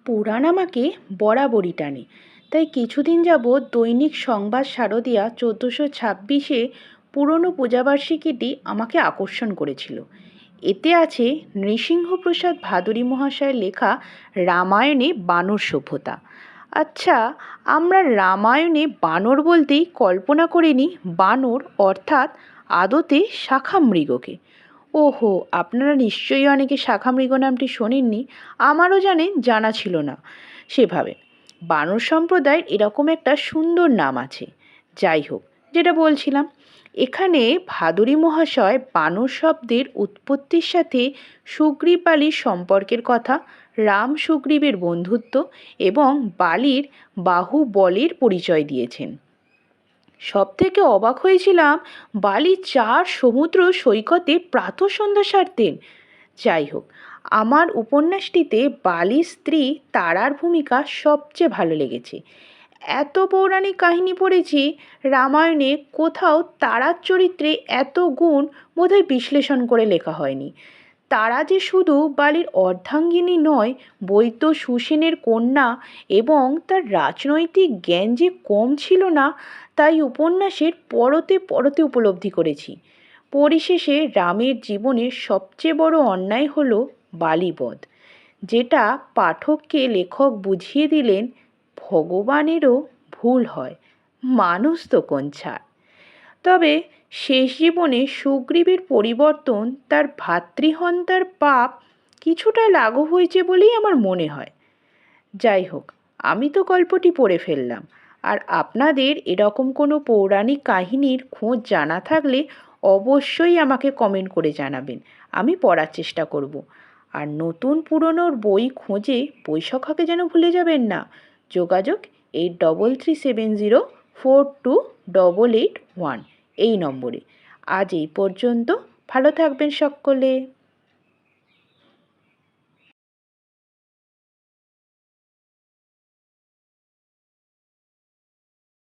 পুরাণ আমাকে বরাবরই টানে, তাই কিছুদিন যাবৎ দৈনিক সংবাদ শারদিয়া 1426-এ পুরনো পূজাবার্ষিকীটি আমাকে আকর্ষণ করেছিল। এতে আছে নৃসিংহপ্রসাদ ভাদুরী মহাশয়ের লেখা রামায়ণে বানর সভ্যতা। আচ্ছা, আমরা রামায়ণে বানর বলতেই কল্পনা করে নিই বানর অর্থাৎ আদতে শাখামৃগকে। ওহো, আপনারা নিশ্চয়ই অনেকে শাখামৃগ নামটি শোনেননি, আমারও জানা ছিল না সেভাবে। বানর সম্প্রদায়ের এরকম একটা সুন্দর নাম আছে। যাই হোক, যেটা বলছিলাম, এখানে ভাদুরী মহাশয় বানর শব্দের উৎপত্তির সাথে সুগ্রীব বালির সম্পর্কের কথা, রাম সুগ্রীবের বন্ধুত্ব এবং বালির বাহুবলের পরিচয় দিয়েছেন। সবথেকে অবাক হয়েছিলাম বালি 4 সমুদ্র সৈকতে প্রাতঃসন্ধ্যা সারতেন। যাই হোক, আমার উপন্যাসটিতে বালির স্ত্রী তারার ভূমিকা সবচেয়ে ভালো লেগেছে। এত পৌরাণিক কাহিনী পড়েছি, রামায়ণে কোথাও তারার চরিত্রে এত গুণ বোধহয় বিশ্লেষণ করে লেখা হয়নি। তারা যে শুধু বালির অর্ধাঙ্গিনী নয়, বৈদ্য সুসেনের কন্যা এবং তার রাজনৈতিক জ্ঞান যে কম ছিল না, তাই উপন্যাসের পরতে পরতে উপলব্ধি করেছি। পরিশেষে রামের জীবনের সবচেয়ে বড় অন্যায় হলো বালিবধ, যেটা পাঠককে লেখক বুঝিয়ে দিলেন ভগবানেরও ভুল হয়, মানুষ তো কোন ছাড়। তবে শেষ জীবনে সুগ্রীবের পরিবর্তন তার ভাতৃহন্তার পাপ কিছুটা লাঘব হয়েছে বলেই আমার মনে হয়। যাই হোক, আমি তো গল্পটি পড়ে ফেললাম, আর আপনাদের এরকম কোনো পৌরাণিক কাহিনীর খোঁজ জানা থাকলে অবশ্যই আমাকে কমেন্ট করে জানাবেন, আমি পড়ার চেষ্টা করব। আর নতুন পুরনোর বই খোঁজে বইসখাকে যেন ভুলে যাবেন না। যোগাযোগ 8337042881 এই নম্বরে। আজ এই পর্যন্ত, ভালো থাকবেন সকলে।